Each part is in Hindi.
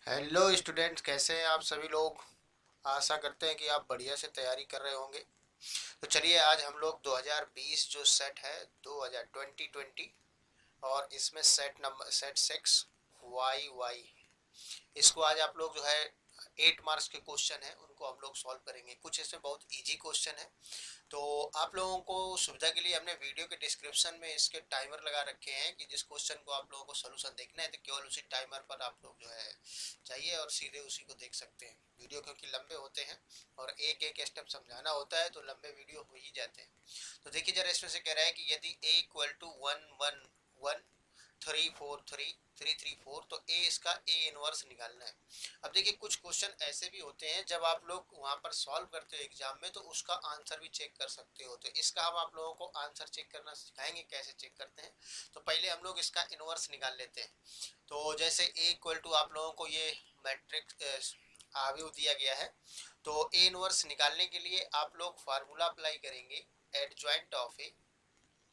हेलो स्टूडेंट्स, कैसे हैं आप सभी लोग। आशा करते हैं कि आप बढ़िया से तैयारी कर रहे होंगे। तो चलिए, आज हम लोग 2020 जो सेट है 2020 और इसमें सेट 6 वाई वाई, इसको आज आप लोग जो है 8 मार्क्स के क्वेश्चन है उनको हम लोग सॉल्व करेंगे। कुछ इसमें बहुत इजी क्वेश्चन है। तो आप लोगों को सुविधा के लिए हमने वीडियो के डिस्क्रिप्शन में इसके टाइमर लगा रखे हैं कि जिस क्वेश्चन को आप लोगों को सोल्यूशन देखना है तो केवल उसी टाइमर पर आप लोग जो है चाहिए और सीधे उसी को देख सकते हैं। वीडियो क्योंकि लंबे होते हैं और एक एक स्टेप समझाना होता है तो लंबे वीडियो हो ही जाते हैं। तो देखिए जरा, इसमें से कह रहा है कि यदि a इक्वल टू 1 1 1 3 4 3 3 3 4, तो ए इसका ए इनवर्स निकालना है। अब देखिए, कुछ क्वेश्चन ऐसे भी होते हैं जब आप लोग वहां पर सॉल्व करते हो एग्जाम में तो उसका आंसर भी चेक कर सकते हो। तो इसका हम आप लोगों को आंसर चेक करना सिखाएंगे, कैसे चेक करते हैं। तो पहले हम लोग इसका इनवर्स निकाल लेते हैं। तो जैसे ए इक्वल टू आप लोगों को ये मैट्रिक्स आव्यूह दिया गया है। तो ए इनवर्स निकालने के लिए आप लोग फार्मूला अप्लाई करेंगे, adjoint of A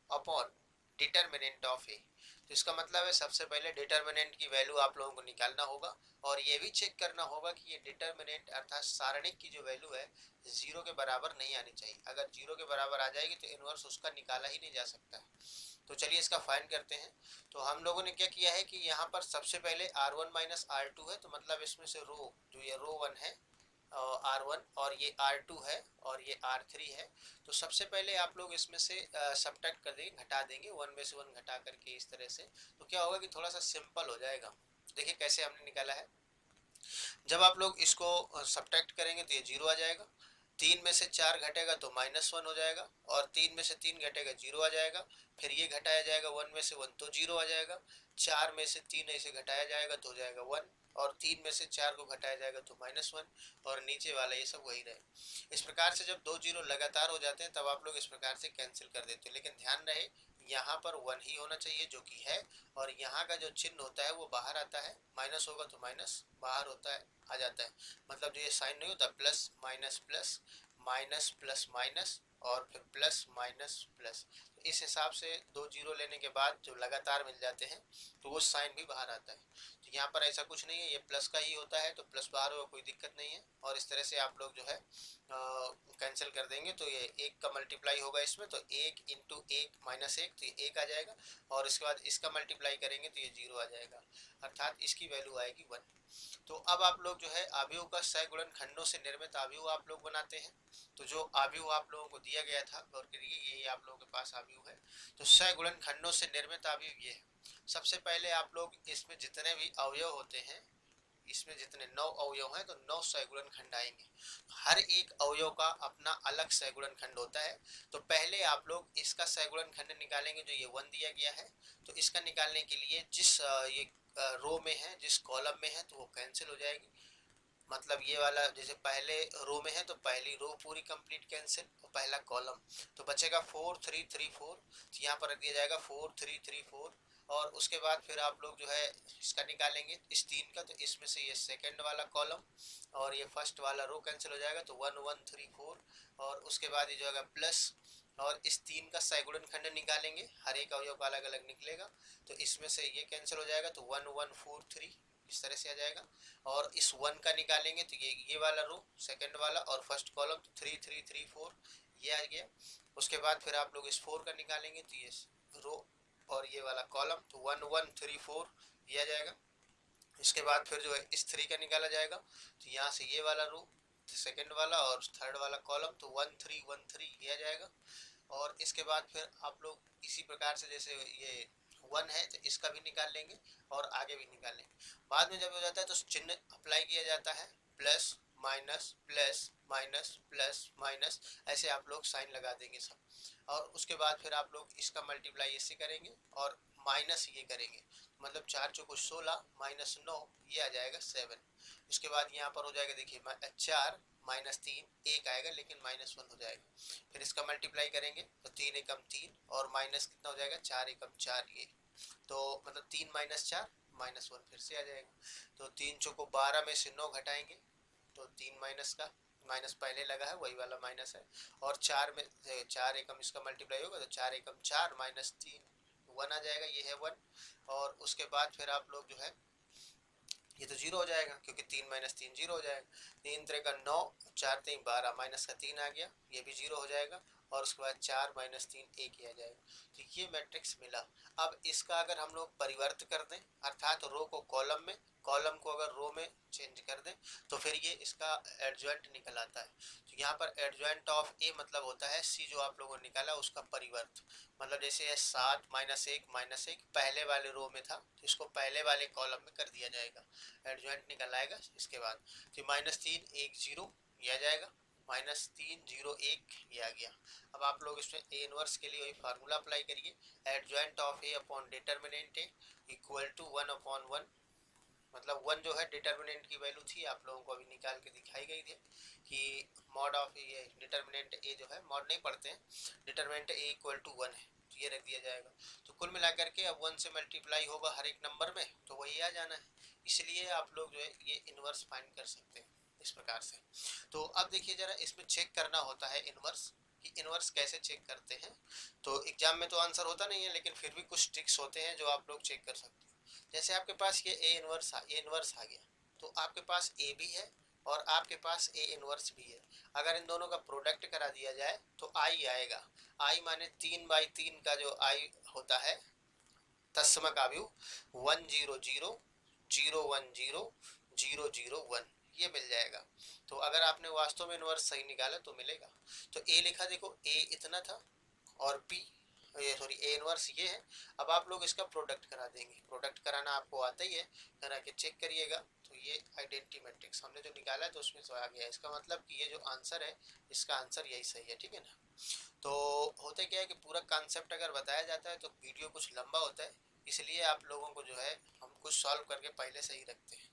upon determinant of A. तो इसका मतलब है सबसे पहले डिटर्मिनेंट की वैल्यू आप लोगों को निकालना होगा और ये भी चेक करना होगा कि ये डिटर्मिनेंट अर्थात सारणिक की जो वैल्यू है जीरो के बराबर नहीं आनी चाहिए। अगर जीरो के बराबर आ जाएगी तो इनवर्स उसका निकाला ही नहीं जा सकता है। तो चलिए इसका फाइंड करते हैं। तो हम लोगों ने क्या किया है कि यहाँ पर सबसे पहले R1 माइनस R2 है, तो मतलब इसमें से रो जो ये रो 1 है R1 और ये R2 है और ये R3 है। तो सबसे पहले आप लोग इसमें से सब्ट्रैक्ट कर देंगे, घटा देंगे, 1 में से 1 घटा करके इस तरह से। तो क्या होगा कि थोड़ा सा सिंपल हो जाएगा। देखिए कैसे हमने निकाला है। जब आप लोग इसको सब्ट्रैक्ट करेंगे तो ये जीरो आ जाएगा। 3 में से 4 घटेगा तो -1 हो जाएगा और 3 में से 3 घटेगा जीरो आ जाएगा। फिर ये घटाया जाएगा 1 में से 1 तो जीरो आ जाएगा। 4 में से 3 ऐसे घटाया जाएगा तो हो जाएगा 1 और 3 में से 4 को घटाया जाएगा तो -1 और नीचे वाला ये सब वही रहे। इस प्रकार से जब दो जीरो लगातार हो जाते हैं तब आप लोग इस प्रकार से कैंसिल कर देते हैं। लेकिन ध्यान रहे, यहाँ पर 1 ही होना चाहिए जो कि है, और यहाँ का जो चिन्ह होता है वो बाहर आता है। माइनस होगा तो माइनस बाहर होता है, आ जाता है। मतलब जो ये साइन नहीं होता, plus minus plus minus plus minus और फिर प्लस माइनस प्लस, तो इस हिसाब से दो जीरो लेने के बाद जो लगातार मिल जाते हैं तो वो साइन भी बाहर आता है। तो यहाँ पर ऐसा कुछ नहीं है, ये प्लस का ही होता है तो प्लस बाहर होगा, कोई दिक्कत नहीं है। और इस तरह से आप लोग जो है कैंसिल कर देंगे तो ये एक का मल्टीप्लाई होगा इसमें, तो 1 × 1 -1 तो ये 1 आ जाएगा और इसके बाद इसका मल्टीप्लाई करेंगे तो ये जीरो आ जाएगा, अर्थात इसकी वैल्यू आएगी 1। तो अब आप लोग जो है आव्यूह का सह खंडों से निर्मित आव्यूह आप लोग बनाते हैं। तो जो आव्यूह आप लोगों को दिया गया था, गौर करिए, यही आप लोगों के पास आव्यूह है। तो सह खंडों से निर्मित आव्यूह ये है। सबसे पहले आप लोग इसमें जितने भी अवयव होते हैं, इसमें जितने 9 अवयव हैं तो 9 सहगुणन खंड आएंगे। हर एक अवयव का अपना अलग सहगुणन खंड होता है। तो पहले आप लोग इसका सहगुणन खंड निकालेंगे जो ये 1 दिया गया है। तो इसका निकालने के लिए जिस ये रो में है, जिस कॉलम में है, तो वो कैंसिल हो जाएगी। मतलब ये वाला जैसे पहले रो में है तो पहली रो पूरी कंप्लीट कैंसिल और पहला कॉलम। तो बचेगा 4 3 3 4, तो यहाँ पर रख दिया जाएगा 4 3 3 4। और उसके बाद फिर आप लोग जो है इसका निकालेंगे इस 3 का, तो इसमें से ये सेकंड वाला कॉलम और ये फर्स्ट वाला रो कैंसिल हो जाएगा तो 1 1 3 4। और उसके बाद ये जो है प्लस और इस 3 का सैगुणन खंड निकालेंगे, हर एक अवयव का अलग अलग निकलेगा। तो इसमें से ये कैंसिल हो जाएगा तो 1 1 4 3 इस तरह से आ जाएगा। और इस 1 का निकालेंगे तो ये वाला रो सेकंड वाला और फर्स्ट कॉलम, तो 3 3 3 4 ये आ गया। उसके बाद फिर आप लोग इस 4 का निकालेंगे तो ये रो और ये वाला कॉलम, तो 1 1 3 4 ये आ जाएगा। इसके बाद फिर जो है इस 3 का निकाला जाएगा, तो यहाँ से ये वाला रो सेकंड वाला और थर्ड वाला कॉलम, तो 1 3 1 3 ये आ जाएगा। और इसके बाद फिर आप लोग इसी प्रकार से जैसे ये 1 है तो इसका भी निकाल लेंगे और आगे भी निकाल लेंगे। बाद में जब हो जाता है तो चिन्ह अप्लाई किया जाता है, plus minus plus minus plus minus, ऐसे आप लोग साइन लगा देंगे सब। और उसके बाद फिर आप लोग इसका मल्टीप्लाई इससे करेंगे और माइनस ये करेंगे, मतलब 4 चौको 16 -9 ये आ जाएगा 7। उसके बाद यहाँ पर हो जाएगा, देखिए 4 -3 1 आएगा लेकिन -1 हो जाएगा। फिर इसका मल्टीप्लाई करेंगे तो 3 एकम 3 और माइनस कितना हो जाएगा 4 एकम 4 ये, तो मतलब 3 -4 -1 फिर से आ जाएगा। तो 3 चौको 12 में से 9 घटाएंगे तो 3 माइनस का माइनस पहले लगा है वही वाला माइनस है। और 4 में 4 एकम इसका मल्टीप्लाई होगा तो 4 एकम 4 -3 1 आ जाएगा, ये है 1। और उसके बाद फिर आप लोग जो है ये तो जीरो हो जाएगा क्योंकि 3 माइनस 3 जीरो हो जाएगा। 3 3 का 9, 4 3 12, माइनस का 3 आ गया, ये भी जीरो हो जाएगा। और उसके बाद 4 माइनस 3 1 ही आ जाएगा। तो ये मैट्रिक्स मिला। अब इसका अगर हम लोग परिवर्त कर दें, अर्थात रो को कॉलम में, कॉलम को अगर रो में चेंज कर दें, तो फिर ये इसका एडजॉइंट निकल आता है। तो यहाँ पर एडजॉइंट ऑफ ए मतलब होता है सी जो आप लोगों ने निकाला उसका परिवर्त। मतलब जैसे 7 माइनस एक पहले वाले रो में था, तो इसको पहले वाले कॉलम में कर दिया जाएगा, एडजॉइंट निकल आएगा इसके बाद। तो माइनस 3 1 0 ये आ जाएगा, माइनस 3 0 1 ये आ गया। अब आप लोग इसमें ए इनवर्स के लिए वही फार्मूला अप्लाई करिए, adjoint of A upon determinant A equal to 1 upon 1। मतलब 1 जो है डिटर्मिनेंट की वैल्यू थी, आप लोगों को अभी निकाल के दिखाई गई थी कि मॉड ऑफ ये डिटर्मिनेंट ए जो है, मॉड नहीं पढ़ते हैं, डिटर्मिनेंट ए इक्वल टू 1 है, तो ये रख दिया जाएगा। तो कुल मिलाकर के अब 1 से मल्टीप्लाई होगा हर एक नंबर में, तो वही आ जाना है। इसलिए आप लोग जो है ये इनवर्स फाइंड कर सकते हैं इस प्रकार से। तो अब देखिए जरा, इसमें चेक करना होता है इनवर्स, कि इनवर्स कैसे चेक करते हैं। तो एग्जाम में तो आंसर होता नहीं है, लेकिन फिर भी कुछ ट्रिक्स होते हैं जो आप लोग चेक कर सकते हैं। जैसे आपके पास ये ए इनवर्स आ गया, तो आपके पास ए भी है और आपके पास ए इनवर्स भी है। अगर इन दोनों का प्रोडक्ट करा दिया जाए तो आई आएगा। आई माने 3/3 का जो आई होता है तत्समक अवयव 1 0 0 0 1 0 0 0 1 ये मिल जाएगा। तो अगर आपने वास्तव में इनवर्स सही निकाला तो मिलेगा। तो ए लिखा, देखो ए इतना था और बी सॉरी ए इनवर्स ये है। अब आप लोग इसका प्रोडक्ट करा देंगे, प्रोडक्ट कराना आपको आता ही है, करा के चेक करिएगा। तो ये आइडेंटिटी मैट्रिक्स हमने जो निकाला है तो उसमें से आ गया। इसका मतलब कि ये जो आंसर है इसका आंसर यही सही है, ठीक है ना। तो होता क्या है कि पूरा कॉन्सेप्ट अगर बताया जाता है तो वीडियो कुछ लंबा होता है, इसलिए आप लोगों को जो है हम कुछ सॉल्व करके पहले से ही रखते हैं।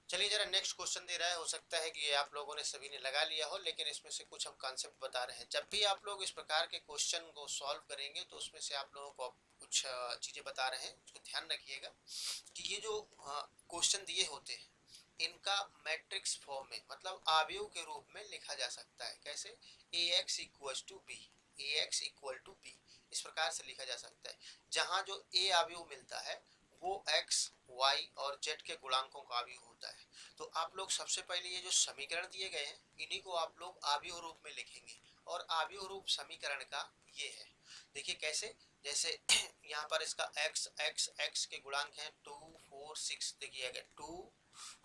चलिए जरा नेक्स्ट क्वेश्चन दे रहा है, हो सकता है कि ये आप लोगों ने सभी ने लगा लिया हो, लेकिन इसमें से कुछ हम कॉन्सेप्ट बता रहे हैं। जब भी आप लोग इस प्रकार के क्वेश्चन को सॉल्व करेंगे तो उसमें से आप लोगों को कुछ चीज़ें बता रहे हैं, उसको ध्यान रखिएगा कि ये जो क्वेश्चन दिए होते हैं इनका मैट्रिक्स फॉर्म में, मतलब आव्यूह के रूप में लिखा जा सकता है। कैसे? A X equal to B, A X equal to B, इस प्रकार से लिखा जा सकता है। जहाँ जो ए आव्यूह मिलता है वो x, y और z के गुणांकों का आव्यूह होता है। तो आप लोग सबसे पहले ये जो समीकरण दिए गए हैं इन्हीं को आप लोग आव्यूह रूप में लिखेंगे, और आव्यूह रूप समीकरण का ये है। देखिए कैसे, जैसे यहाँ पर इसका x x x के गुणांक हैं 2 4 6, देखिए 2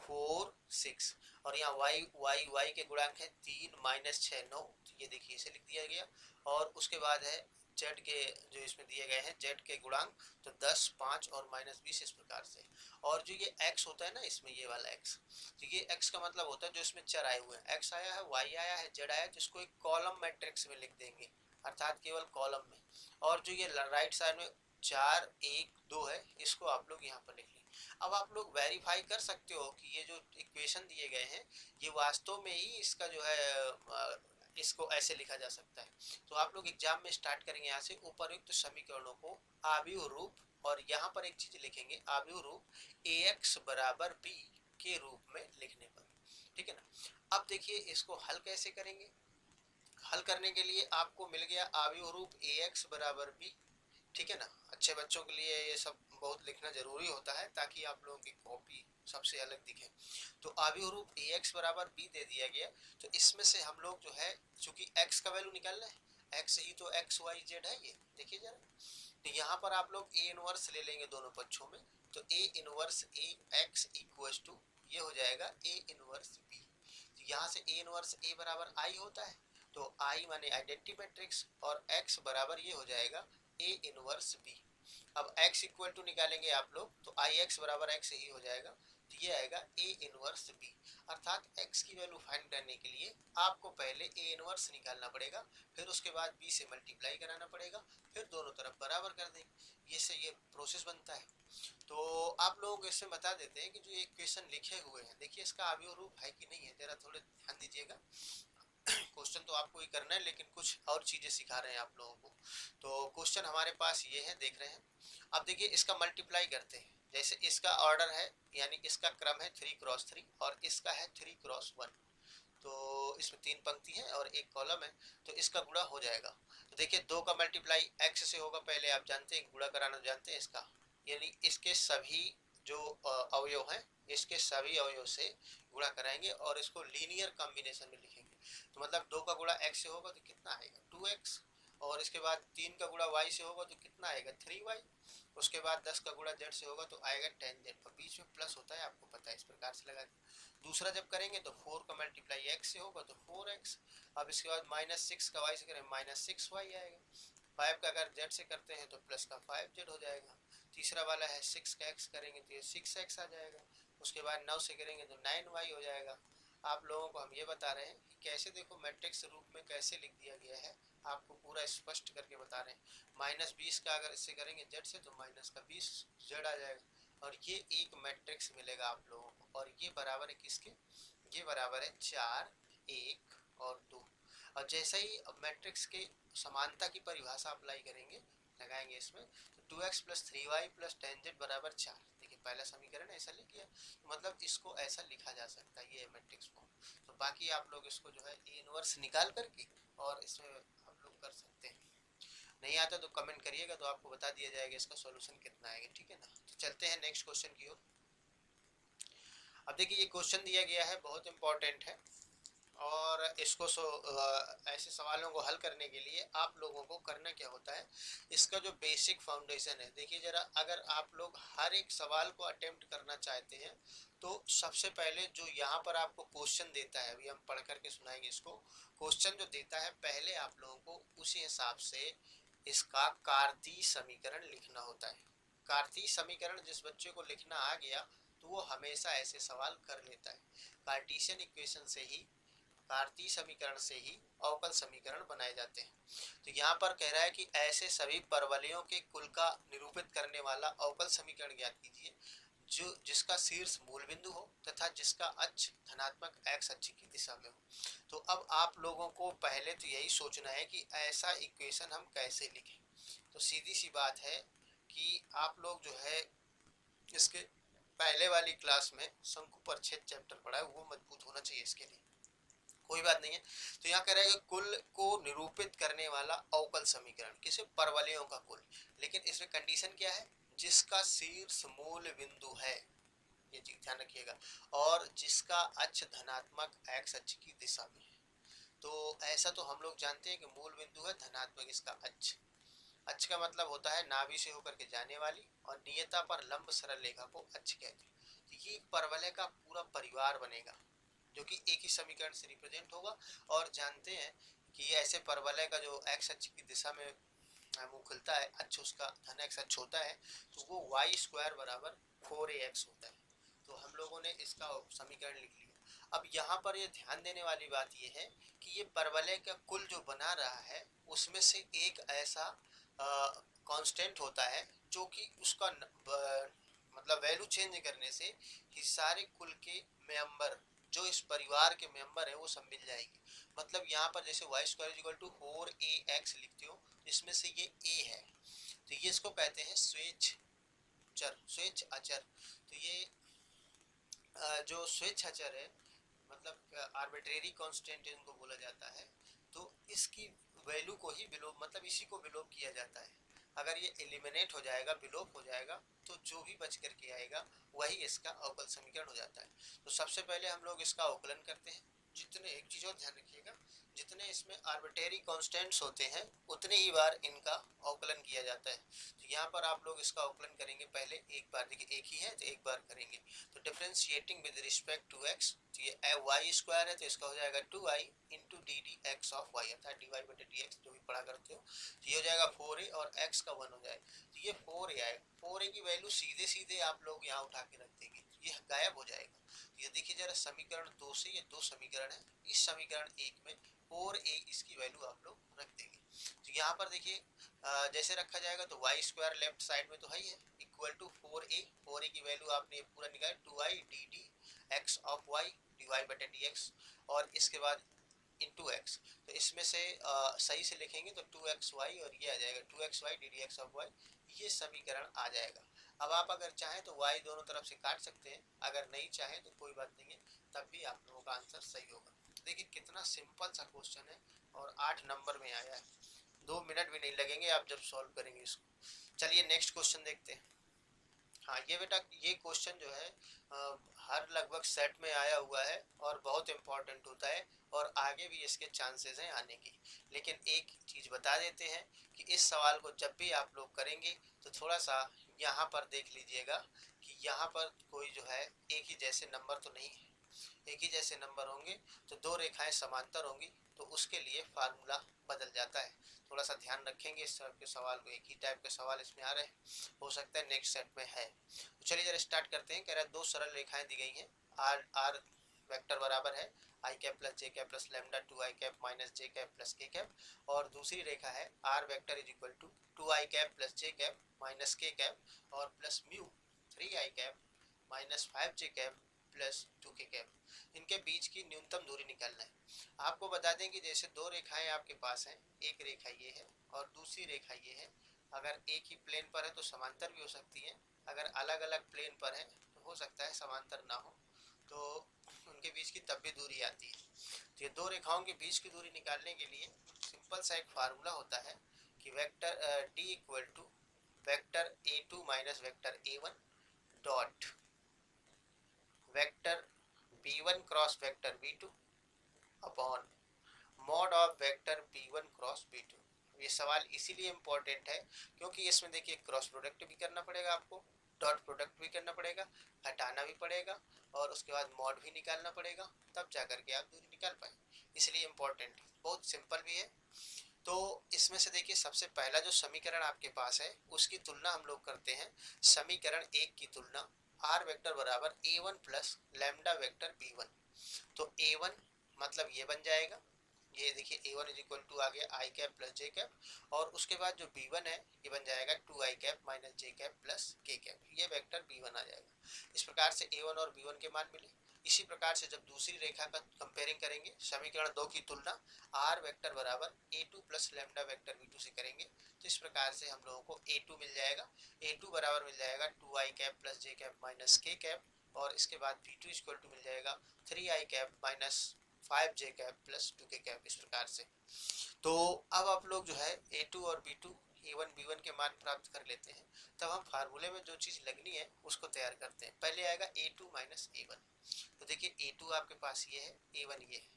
4 6, और यहाँ y y y के गुणांक है 3 माइनस 6 9, ये देखिए इसे लिख दिया गया। और उसके बाद है z के जो इसमें दिए गए हैं z के गुणांक, तो 10 5 और माइनस 20 इस प्रकार से। और जो ये x होता है ना इसमें, ये वाला x, तो ये x का मतलब होता है जो इसमें चर आए हुए हैं, x आया है y आया है z आया है, जिसको एक कॉलम मैट्रिक्स में लिख देंगे, अर्थात केवल कॉलम में। और जो ये राइट साइड में 4 1 2 है, इसको आप लोग यहाँ पर लिख लें। अब आप लोग वेरीफाई कर सकते हो कि ये जो इक्वेशन दिए गए हैं ये वास्तव में ही इसका जो है इसको ऐसे लिखा जा सकता है। तो आप लोग एग्जाम में स्टार्ट करेंगे यहाँ से, उपर्युक्त समीकरणों को आव्यूह रूप, और यहाँ पर एक चीज लिखेंगे आव्यूह रूप ax बराबर b के रूप में लिखने पर, ठीक है ना। अब देखिए इसको हल कैसे करेंगे। हल करने के लिए आपको मिल गया आव्यूह रूप ax बराबर b, ठीक है ना। अच्छे बच्चों के लिए ये सब बहुत लिखना जरूरी होता है ताकि आप लोगों की कॉपी सबसे अलग दिखे। तो आव्यूह रूप ax बराबर b दे दिया गया। तो इसमें से हम लोग जो है, चूंकि x का वैल्यू निकालना है, x ही तो x y z है, ये देखिए जरा। तो यहाँ पर आप लोग a इनवर्स ले लेंगे दोनों पक्षों में, तो a inverse a x equal to ये हो जाएगा a इनवर्स b। तो यहाँ से a इनवर्स a बराबर i होता है, तो i माने आइडेंटिटी मैट्रिक्स, और x बराबर ये हो जाएगा a इनवर्स b। अब x इक्वल टू निकालेंगे आप लोग, तो आई एक्स बराबर x ही हो जाएगा, तो ये आएगा a इनवर्स b। अर्थात x की वैल्यू फाइंड करने के लिए आपको पहले a इनवर्स निकालना पड़ेगा, फिर उसके बाद b से मल्टीप्लाई कराना पड़ेगा, फिर दोनों तरफ बराबर कर देंगे। ये से ये प्रोसेस बनता है। तो आप लोग इसमें बता देते हैं कि जो ये इक्वेशन लिखे हुए हैं, देखिए इसका आव्यूह रूप है कि नहीं है, जरा थोड़े ध्यान दीजिएगा। क्वेश्चन तो आपको ही करना है, लेकिन कुछ और चीजें सिखा रहे हैं आप लोगों को। तो क्वेश्चन हमारे पास ये है, देख रहे हैं। अब देखिए इसका मल्टीप्लाई करते हैं। जैसे इसका ऑर्डर है, यानी इसका क्रम है 3 क्रॉस 3 और इसका है 3 क्रॉस 1, तो इसमें 3 पंक्ति है और एक कॉलम है, तो इसका गुणा हो जाएगा। तो देखिए 2 का मल्टीप्लाई x से होगा, पहले आप जानते हैं गुणा कराना जानते हैं इसका, यानी इसके सभी जो अवयव हैं इसके सभी अवयव से गुणा कराएंगे और इसको लीनियर कॉम्बिनेशन में लिखेंगे। तो मतलब 2 का गुणा x से होगा तो कितना आएगा 2x, और इसके बाद 3 का गुणा y से होगा तो कितना आएगा 3y, उसके बाद 10 का गुणा z से होगा तो आएगा 10z, और बीच में प्लस होता है आपको पता है, इस प्रकार से लगा दिया। दूसरा जब करेंगे तो 4 का मल्टीप्लाई x से होगा तो 4x, अब इसके बाद -6 का y से करें -6y आएगा, 5 का अगर z से करते हैं तो प्लस का 5z हो जाएगा। तीसरा वाला है 6 का x करेंगे तो ये 6x आ जाएगा, उसके बाद 9 से करेंगे तो 9y हो जाएगा। आप लोगों को हम ये बता रहे हैं कि कैसे देखो मैट्रिक्स रूप में कैसे लिख दिया गया है, आपको पूरा स्पष्ट करके बता रहे हैं। -20 का अगर इससे करेंगे z से तो माइनस का 20z आ जाएगा, और ये एक मैट्रिक्स मिलेगा आप लोगों को, और ये बराबर है किसके, ये बराबर है 4, 1 और 2। और जैसे ही मैट्रिक्स के समानता की परिभाषा अप्लाई करेंगे, लगाएंगे इसमें, तो 2x + 3y + 10z बराबर 4। देखिए पहला समीकरण ऐसा लिख गया, मतलब इसको ऐसा लिखा जा सकता है, ये मैट्रिक्स फॉर्म। तो बाकी आप लोग इसको जो है ए इनवर्स निकाल करके और इसमें आप लोग कर सकते हैं। नहीं आता तो कमेंट करिएगा, तो आपको बता दिया जाएगा इसका सॉल्यूशन कितना आएगा, ठीक है ना। तो चलते हैं नेक्स्ट क्वेश्चन की ओर। अब देखिए ये क्वेश्चन दिया गया है, बहुत इंपॉर्टेंट है, और इसको ऐसे सवालों को हल करने के लिए आप लोगों को करना क्या होता है, इसका जो बेसिक फाउंडेशन है, देखिए जरा, अगर आप लोग हर एक सवाल को अटेम्प्ट करना चाहते हैं तो सबसे पहले जो यहाँ पर आपको क्वेश्चन देता है, अभी हम पढ़ करके सुनाएंगे इसको, क्वेश्चन जो देता है पहले आप लोगों को उसी हिसाब से इसका कार्तीय समीकरण लिखना होता है। कार्तीय समीकरण जिस बच्चे को लिखना आ गया तो वो हमेशा ऐसे सवाल कर लेता है। कार्टीशियन इक्वेशन से ही, कार्तीय समीकरण से ही अवकल समीकरण बनाए जाते हैं। तो यहाँ पर कह रहा है कि ऐसे सभी परवलयों के कुल का निरूपित करने वाला अवकल समीकरण ज्ञात कीजिए जो जिसका शीर्ष मूल बिंदु हो तथा जिसका अक्ष धनात्मक x अक्ष की दिशा में हो। तो अब आप लोगों को पहले तो यही सोचना है कि ऐसा इक्वेशन हम कैसे लिखें। तो सीधी सी बात है कि आप लोग जो है इसके पहले वाली क्लास में शंकु परिच्छेद चैप्टर पढ़ा है, वो मजबूत होना चाहिए इसके लिए, कोई बात नहीं है। तो यहाँ कह रहा है कि कुल को निरूपित करने वाला अवकल समीकरण, किसे, परवलयों का कुल, लेकिन इसमें कंडीशन क्या है, जिसका शीर्ष मूल बिंदु है, ये चीज ध्यान रखिएगा, और जिसका अक्ष धनात्मक x अक्ष की दिशा में है। तो ऐसा तो हम लोग जानते हैं कि मूल बिंदु है धनात्मक इसका अक्ष, अक्ष का मतलब होता है नाभि से होकर के जाने वाली, और नियता पर लंब सरल रेखा को अक्ष कहते हैं। तो ये परवलय का पूरा परिवार बनेगा जो कि एक ही समीकरण से रिप्रेजेंट होगा। और जानते हैं कि ऐसे परवलय का जो x अक्ष की दिशा में मुंह खुलता है, अक्ष उसका धन x अक्ष होता है, तो वो y² बराबर 4ax होता है। तो हम लोगों ने इसका समीकरण लिख लिया। अब यहाँ पर ये ध्यान देने वाली बात ये है कि ये परवलय का कुल जो बना रहा है उसमें से एक ऐसा कांस्टेंट होता है जो कि उसका मतलब वैल्यू चेंज करने से ही सारे कुल के मेंबर जो इस परिवार के मेंबर है वो सब मिल जाएगी। मतलब यहाँ पर जैसे y² = 4ax लिखते हो, इसमें से ये a है, तो ये इसको कहते हैं स्वेच्छ चर, स्वेच्छ अचर। तो ये जो स्वेच्छ अचर है, मतलब आर्बिट्रेरी कांस्टेंट इनको बोला जाता है, तो इसकी वैल्यू को ही विलोप, मतलब इसी को विलोप किया जाता है। अगर ये एलिमिनेट हो जाएगा, विलोप हो जाएगा, तो जो भी बच करके आएगा वही इसका अवकल समीकरण हो जाता है। तो सबसे पहले हम लोग इसका अवकलन करते हैं। जितने, एक चीज और ध्यान रखिएगा, जितने इसमें आर्बिट्रेरी कांस्टेंट्स होते हैं उतने ही बार इनका अवकलन किया जाता है। तो यहाँ पर आप लोग इसका अवकलन करेंगे पहले एक बार, देखिए एक ही है तो एक बार करेंगे। तो differentiating with respect to x, तो ये y² है तो इसका हो जाएगा 2i into ddx of y, अर्थात dy/dx जो भी पढ़ा करते हो। तो ये हो जाएगा 4a और x का 1 हो जाएगा, तो ये 4a आएगा। 4a की वैल्यू सीधे सीधे आप लोग यहाँ उठा के रख देंगे, ये गायब हो जाएगा। ये देखिए जरा समीकरण 2 से, ये 2 समीकरण है, इस समीकरण 1 में 4a इसकी वैल्यू आप लोग रख देंगे। तो यहाँ पर देखिए जैसे रखा जाएगा तो y² लेफ्ट साइड में तो है ही है, इक्वल टू 4a की वैल्यू आपने पूरा निकाला 2i ddx of y dy/dx, और इसके बाद इंटू x। तो इसमें से सही से लिखेंगे तो 2xy, और ये आ जाएगा 2xy ddx ऑफ y, ये समीकरण आ जाएगा। अब आप अगर चाहें तो y दोनों तरफ से काट सकते हैं, अगर नहीं चाहें तो कोई बात नहीं है, तब भी आप लोगों का आंसर सही होगा। देखिए कितना सिंपल सा क्वेश्चन है और 8 नंबर में आया है, 2 मिनट भी नहीं लगेंगे आप जब सॉल्व करेंगे इसको। चलिए नेक्स्ट क्वेश्चन देखते हैं। हाँ ये बेटा, ये क्वेश्चन जो है हर लगभग सेट में आया हुआ है और बहुत इम्पोर्टेंट होता है, और आगे भी इसके चांसेस हैं आने की। लेकिन एक चीज़ बता देते हैं कि इस सवाल को जब भी आप लोग करेंगे तो थोड़ा सा यहाँ पर देख लीजिएगा कि यहाँ पर कोई जो है एक ही जैसे नंबर तो नहीं है। एक ही जैसे नंबर होंगे तो दो रेखाएं समांतर होंगी, तो उसके लिए फार्मूला बदल जाता है। थोड़ा सा ध्यान रखेंगे इस तरह के सवाल को, एक ही टाइप के सवाल इसमें आ रहे हैं, हो सकता है नेक्स्ट सेट में है। तो चलिए जरा स्टार्ट करते हैं। कह रहा है दो सरल रेखाएं दी गई हैं, आर आर वेक्टर बराबर है आई cap plus J cap plus lambda two I cap minus J cap plus K cap, और दूसरी रेखा है R vector is equal to I cap plus J cap minus के कैप और प्लस म्यू थ्री आई cap minus five J cap plus two K cap. इनके बीच की न्यूनतम दूरी निकालना है। आपको बता दें कि जैसे दो रेखाएं आपके पास हैं, एक रेखा ये है और दूसरी रेखा ये है। अगर एक ही प्लेन पर है तो समांतर भी हो सकती है, अगर अलग अलग प्लेन पर है तो हो सकता है समांतर ना हो, तो उनके बीच की तब भी दूरी आती है। तो ये दो रेखाओं के बीच की दूरी निकालने के लिए सिंपल सा एक फार्मूला होता है कि vector D equal to vector A two minus vector A one dot vector b1 cross vector b2 upon mod of vector b1 cross b2। ये सवाल इसीलिए इम्पोर्टेंट है क्योंकि इसमें देखिए क्रॉस प्रोडक्ट भी करना पड़ेगा आपको, डॉट प्रोडक्ट भी करना पड़ेगा, हटाना भी पड़ेगा और उसके बाद मॉड भी निकालना पड़ेगा, तब जा करके आप दूरी निकाल पाए। इसलिए इम्पोर्टेंट, बहुत सिंपल भी है। तो इसमें से देखिए सबसे पहला जो समीकरण आपके पास है उसकी तुलना हम लोग करते हैं। समीकरण एक की तुलना आर वेक्टर बराबर a one plus lambda vector B one. तो ए वन मतलब ये बन जाएगा, ये देखिए a one is equal to आ गया i cap plus J cap, और उसके बाद जो बी वन है ये बन जाएगा two I cap minus J cap plus K cap, ये वेक्टर बी वन आ जाएगा। इस प्रकार से ए वन और बी वन के मान मिले। इसी प्रकार से जब दूसरी रेखा का कंपेयरिंग करेंगे, समीकरण दो की तुलना आर वेक्टर बराबर a two plus lambda vector b two से करेंगे, तो इस प्रकार से हम लोगों को ए टू मिल जाएगा। ए टू बराबर मिल जाएगा two I cap plus J cap minus के कैप, और इसके बाद बी टू इक्वल टू मिल जाएगा थ्री आई cap minus five J cap plus two K cap. इस प्रकार से तो अब आप लोग जो है ए टू और B two A one B one के मान प्राप्त कर लेते हैं, तब हम फार्मूले में जो चीज़ लगनी है उसको तैयार करते हैं। पहले आएगा ए टू माइनस ए वन। तो देखिए ए टू आपके पास ये है, ए वन ये है,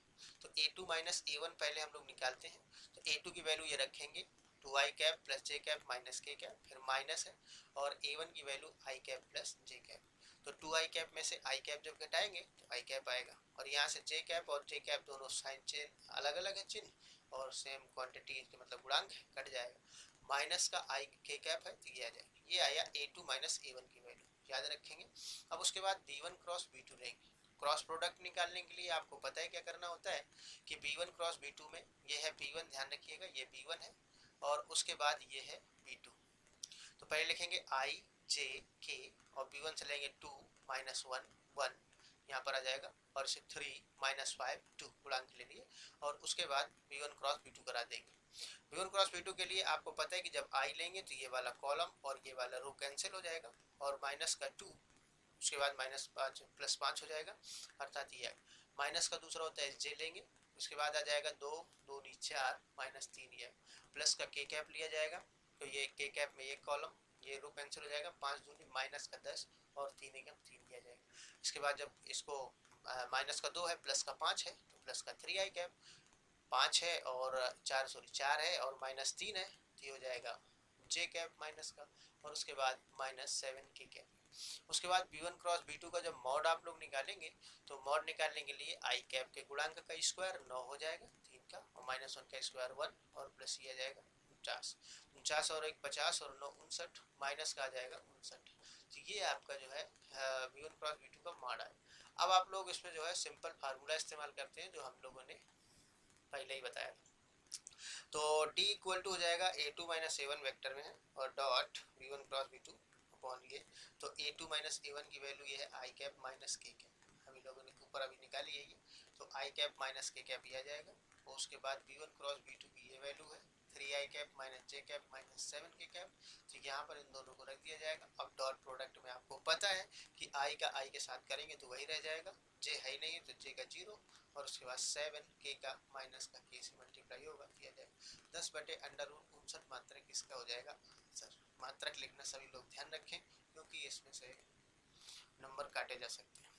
तो a two minus A one पहले हम लोग निकालते हैं। तो ए टू की वैल्यू ये रखेंगे two I cap plus J cap minus के कैप, फिर माइनस है, और ए वन की value I cap plus J cap. तो टू आई कैप में से आई कैप जब घटाएंगे तो आई कैप आएगा, और यहाँ से जे कैप और जे कैप दोनों साइन चेन अलग अलग है चिन्ह, और सेम क्वांटिटी मतलब गुणांक है, कट जाएगा। माइनस का आई के कैप है तो ये आ जाएगा, ये आया A two minus A one की वैल्यू, याद रखेंगे। अब उसके बाद B one cross B two लेंगे। क्रॉस प्रोडक्ट निकालने के लिए आपको पता है क्या करना होता है कि B one cross B two में ये है बी वन, ध्यान रखिएगा ये बी वन है, और उसके बाद ये है बी टू। तो पहले लिखेंगे आई जे के, और बी वन से लेंगे टू माइनस वन वन, यहाँ पर आ जाएगा, और इसे थ्री माइनस फाइव टू गुणांक ले लिए, और उसके बाद B one cross B two करा देंगे। B one cross B two के लिए आपको पता है कि जब आई लेंगे तो ये वाला कॉलम और ये वाला रो कैंसिल हो जाएगा, और माइनस का टू, उसके बाद माइनस पाँच प्लस पाँच हो जाएगा, अर्थात ये माइनस का दूसरा होता है जे लेंगे, उसके बाद आ जाएगा दो दो नी चार माइनस तीन, ये प्लस का के कैप लिया जाएगा, तो ये के कैप में एक कॉलम, ये रो कैंसिल हो जाएगा, पाँच दूनी माइनस का दस, और तीन एकम तीन दिया जाएगा। इसके बाद जब इसको माइनस का दो है प्लस का पाँच है तो प्लस का थ्री आई कैप, पाँच है और चार सॉरी चार है और माइनस तीन है तो ये हो जाएगा जे कैप माइनस का, और उसके बाद माइनस सेवन के कैप। उसके बाद B one cross B two का जब मॉड आप लोग निकालेंगे तो मॉड निकालने के लिए आई कैप के गुणांक का स्क्वायर नौ हो जाएगा तीन का, और माइनस वन का स्क्वायर वन, और प्लस ये आ जाएगा उनचास, उनचास और एक पचास और नौ उनसठ, माइनस का आ जाएगा उनसठ। तो ये आपका जो है B one cross B two का मॉड है। अब आप लोग इसमें जो है सिंपल फार्मूला इस्तेमाल करते हैं जो हम लोगों ने पहले ही बताया था। तो D इक्वल टू हो जाएगा a two minus A one vector में है, और dot b one cross B two upon ये, तो a two minus A one की वैल्यू ये है आई कैप माइनस के कैप, हम लोगों ने ऊपर अभी निकाली है ये, तो आई कैप माइनस के कैप ये आ जाएगा, और उसके बाद B one cross B two की ये वैल्यू है थ्री आई cap minus J cap minus seven के कैप। तो यहाँ पर इन दोनों को रख दिया जाएगा। अब डॉट प्रोडक्ट में आपको पता है कि आई का आई के साथ करेंगे तो वही रह जाएगा, जे है ही नहीं है तो जे का जीरो, और उसके बाद सेवन के का माइनस का के से मल्टीप्लाई होगा, दिया जाएगा 10 बटे अंडर रूट 59 मात्रक, इसका हो जाएगा आंसर। मात्रक लिखना सभी लोग ध्यान रखें, क्योंकि इसमें से नंबर काटे जा सकते हैं।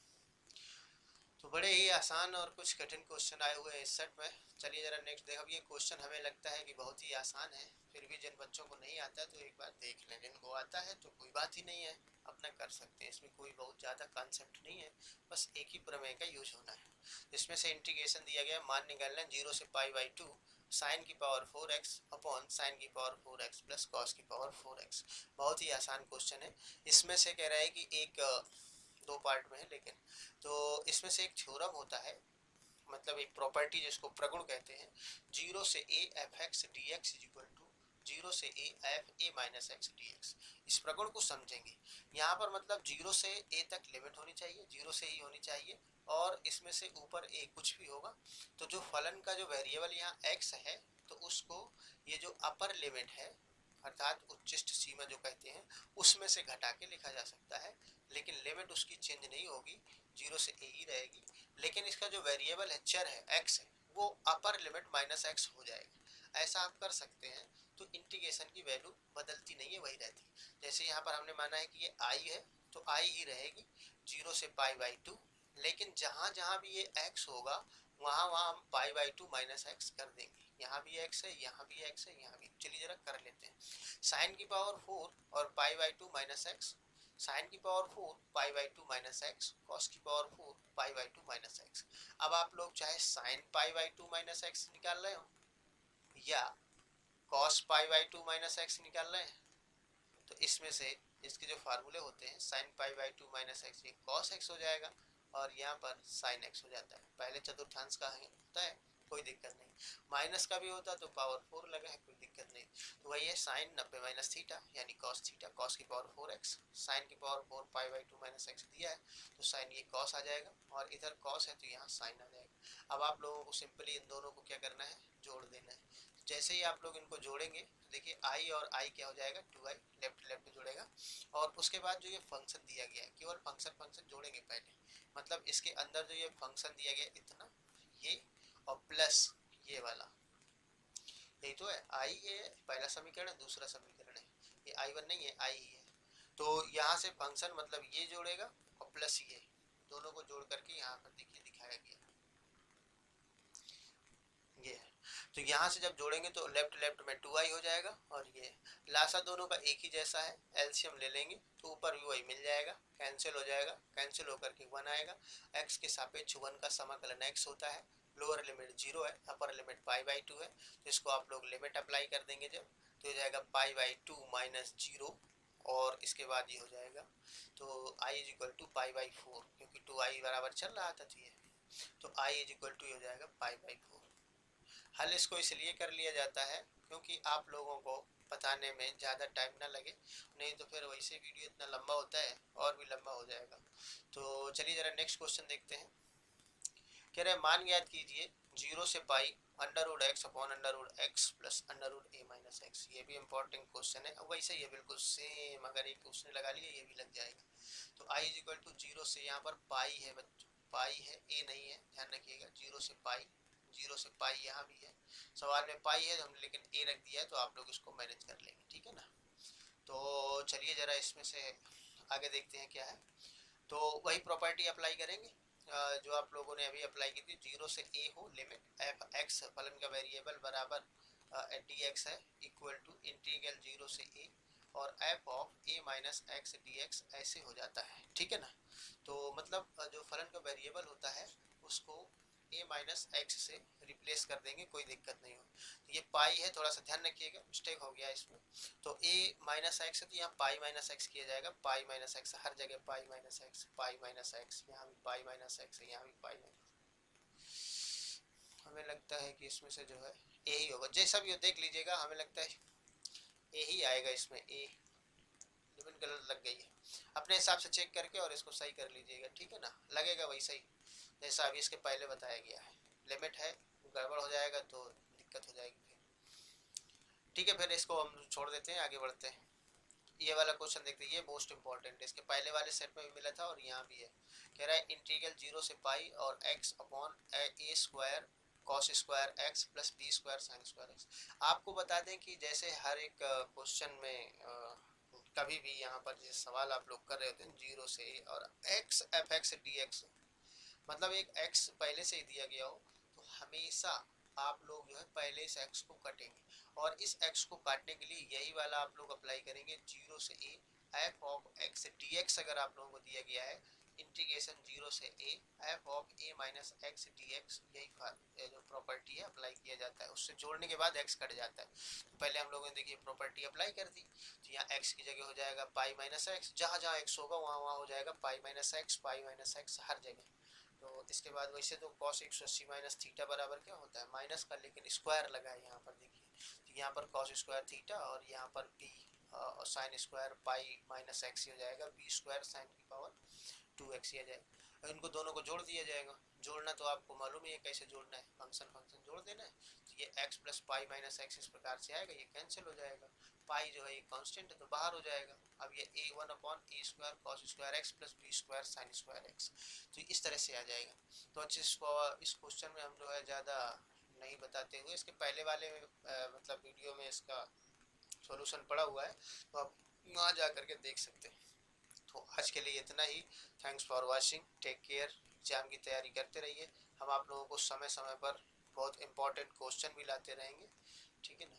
तो बड़े ही आसान और कुछ कठिन क्वेश्चन आए हुए हैं इस सेट में। चलिए जरा नेक्स्ट देखो। अब ये क्वेश्चन हमें लगता है कि बहुत ही आसान है, फिर भी जिन बच्चों को नहीं आता तो एक बार देख लें, जिनको आता है तो कोई बात ही नहीं है, अपना कर सकते हैं। इसमें कोई बहुत ज़्यादा कॉन्सेप्ट नहीं है, बस एक ही प्रमेय का यूज होना है। इसमें से इंटीग्रेशन दिया गया, मान निकालना 0 से π/2 साइन की पावर 4x अपॉन साइन की पावर 4x प्लस कॉस की पावर 4x। बहुत ही आसान क्वेश्चन है। इसमें से कह रहा है कि एक दो पार्ट में है, लेकिन तो इसमें से एक थ्योरम होता है, मतलब एक प्रॉपर्टी जिसको प्रगुण कहते हैं, 0 से a f(x) dx is equal to 0 से a f a minus X dx। इस प्रगुण को समझेंगे। यहाँ पर मतलब 0 से a तक लिमिट होनी चाहिए, 0 से ही होनी चाहिए, और इसमें से ऊपर a कुछ भी होगा तो जो फलन का जो वेरिएबल यहाँ x है, तो उसको ये जो अपर लिमिट है अर्थात उच्चिष्ट सीमा जो कहते हैं, उसमें से घटा के लिखा जा सकता है, लेकिन लिमिट उसकी चेंज नहीं होगी, 0 से a ही रहेगी। लेकिन इसका जो वेरिएबल है, चर है, x है, वो अपर लिमिट माइनस एक्स हो जाएगा। ऐसा आप कर सकते हैं, तो इंटीग्रेशन की वैल्यू बदलती नहीं है, वही रहती। जैसे यहाँ पर हमने माना है कि ये i है, तो i ही रहेगी 0 से π/2, लेकिन जहाँ जहाँ भी ये x होगा वहाँ वहाँ हम π/2 माइनस एक्स कर देंगे। यहाँ भी x है, यहाँ भी x है, यहाँ भी। चलिए जरा कर लेते हैं। साइन की पावर 4 और π/2 माइनस एक्स, साइन की पावर 4 π/2 माइनस एक्स, कॉस की पावर 4 π/2 माइनस एक्स। अब आप लोग चाहे साइन π/2 माइनस एक्स निकाल रहे हो या कॉस π/2 माइनस एक्स निकाल रहे हैं, तो इसमें से इसके जो फार्मूले होते हैं, साइन π/2 माइनस एक्स ये कॉस एक्स हो जाएगा, और यहाँ पर साइन एक्स हो जाता है। पहले चतुर्थांश का होता है, कोई दिक्कत नहीं। माइनस का भी होता तो पावर 4 लगा है, कोई दिक्कत नहीं। तो वही है साइन 90 माइनस थीटा यानी कॉस थीटा, कॉस की पावर 4x, साइन की पावर 4 π/2 माइनस एक्स दिया है, तो साइन ये कॉस आ जाएगा, और इधर कॉस है तो यहाँ साइन आ जाएगा। अब आप लोगों को सिंपली इन दोनों को क्या करना है, जोड़ देना है। जैसे ही आप लोग इनको जोड़ेंगे तो देखिए i और i क्या हो जाएगा, 2i, लेफ्ट लेफ्ट में जुड़ेगा। और उसके बाद जो ये फंक्शन दिया गया है, केवल फंक्शन जोड़ेंगे पहले, मतलब इसके अंदर जो ये फंक्शन दिया गया इतना, ये और प्लस ये वाला, यही तो है i। ये पहला समीकरण है, दूसरा समीकरण है, ये i1 नहीं है, i ही है। तो यहाँ से फंक्शन मतलब ये जोड़ेगा और प्लस ये, दोनों को जोड़ करके यहाँ पर देखिए दिखाया गया ये है। तो यहाँ से जब जोड़ेंगे तो लेफ्ट लेफ्ट में 2i हो जाएगा, और ये लासा दोनों का एक ही जैसा है, एलसीएम ले लेंगे तो ऊपर भी वही मिल जाएगा, कैंसिल हो जाएगा, कैंसिल होकर के 1 आएगा। x के सापेक्ष 1 का समाकलन x होता है, लोअर लिमिट 0 है, अपर लिमिट π/2 है, तो इसको आप लोग लिमिट अप्लाई कर देंगे जब, तो हो जाएगा π/2 माइनस 0, और इसके बाद ये हो जाएगा, तो i इज इक्वल टू π/4, क्योंकि 2i बराबर चल रहा था, तो i इज इक्वल टू हो जाएगा π/4। हल इसको इसलिए कर लिया जाता है क्योंकि आप लोगों को बताने में ज़्यादा टाइम ना लगे, नहीं तो फिर वैसे वीडियो इतना लंबा होता है और भी लंबा हो जाएगा। तो चलिए ज़रा नेक्स्ट क्वेश्चन देखते हैं। कह रहे हैं मान ज्ञात कीजिए 0 से पाई √x upon √x plus √a minus x. ये भी इंपॉर्टेंट क्वेश्चन है, वैसे ये बिल्कुल सेम, अगर एक उसने लगा लिया ये भी लग जाएगा। तो i इज इक्वल टू 0 से, यहाँ पर पाई है बच्चों, पाई है, a नहीं है, ध्यान रखिएगा। 0 से पाई, 0 से पाई यहाँ भी है, सवाल में पाई है हमने लेकिन a रख दिया है, तो आप लोग इसको मैनेज कर लेंगे, ठीक है ना। तो चलिए ज़रा इसमें से आगे देखते हैं क्या है। तो वही प्रॉपर्टी अप्लाई करेंगे जो आप लोगों ने अभी अप्लाई की थी। 0 से a हो, लिमिट एफ एक्स फलन का वेरिएबल बराबर dx है, इक्वल टू इंटीग्रल 0 से a और f of a minus X dx, ऐसे हो जाता है, ठीक है ना। तो मतलब जो फलन का वेरिएबल होता है उसको a माइनस एक्स से रिप्लेस कर देंगे, कोई दिक्कत नहीं हो। तो ये पाई है, थोड़ा सा ध्यान रखिएगा, मिस्टेक हो गया इसमें। तो a माइनस एक्स है तो यहाँ पाई माइनस एक्स किया जाएगा, पाई माइनस एक्स, हर जगह pi minus x, pi minus x, यहाँ भी पाई माइनस एक्स है, यहाँ भी पाई माइनस। हमें लगता है कि इसमें से जो है a ही होगा, जैसा भी हो देख लीजिएगा, हमें लगता है a ही आएगा इसमें। a लिमिट गलत लग गई है, अपने हिसाब से चेक करके और इसको सही कर लीजिएगा, ठीक है ना। लगेगा वही सही जैसा अभी इसके पहले बताया गया है। लिमिट है, गड़बड़ हो जाएगा तो दिक्कत हो जाएगी फिर, ठीक है। फिर इसको हम छोड़ देते हैं, आगे बढ़ते हैं। ये वाला क्वेश्चन देखते हैं, ये मोस्ट इंपॉर्टेंट है, इसके पहले वाले सेट में भी मिला था और यहाँ भी है। कह रहा है इंटीग्रल 0 से पाई और x upon a square cos square x plus b square sine square x। आपको बता दें कि जैसे हर एक क्वेश्चन में कभी भी यहाँ पर जैसे सवाल आप लोग कर रहे होते हैं 0 से a और x F x D x, मतलब एक x पहले से ही दिया गया हो, तो हमेशा आप लोग जो है पहले इस x को काटेंगे, और इस x को काटने के लिए यही वाला आप लोग अप्लाई करेंगे 0 से a F of x D x. अगर आप लोगों को दिया गया है इंटीग्रेशन 0 से a F of a minus x D x, यही जो प्रॉपर्टी है अप्लाई किया जाता है, उससे जोड़ने के बाद x कट जाता है। तो पहले हम लोगों ने देखिए प्रॉपर्टी अप्लाई कर दी, तो यहाँ x की जगह हो जाएगा पाई माइनस एक्स, जहाँ जहाँ x होगा वहाँ वहाँ हो जाएगा पाई माइनस एक्स हर जगह। तो इसके बाद वैसे तो cos 180 माइनस थीटा बराबर क्या होता है माइनस का, लेकिन स्क्वायर लगा है यहाँ पर देखिए, तो यहाँ पर cos स्क्वायर थीटा और यहाँ पर b sine square pi minus x हो जाएगा, b स्क्वायर साइन की पावर 2x आ जाएगा। इनको दोनों को जोड़ दिया जाएगा, जोड़ना तो आपको मालूम ही है कैसे जोड़ना है, फंक्शन जोड़ देना है। तो ये x plus pi minus x इस प्रकार से आएगा, ये कैंसिल हो जाएगा, पाई जो है ये कांस्टेंट है तो बाहर हो जाएगा। अब ये a one upon A square cos square X plus B square sine square X, तो इस तरह से आ जाएगा। तो अच्छे इस क्वेश्चन में हम जो है ज़्यादा नहीं बताते हुए इसके पहले वाले मतलब वीडियो में इसका सॉल्यूशन पड़ा हुआ है, तो आप वहाँ जा करके देख सकते हैं। तो आज के लिए इतना ही। Thanks for watching, take care. Exam की तैयारी करते रहिए, हम आप लोगों को समय समय पर बहुत इंपॉर्टेंट क्वेश्चन भी लाते रहेंगे, ठीक है ना।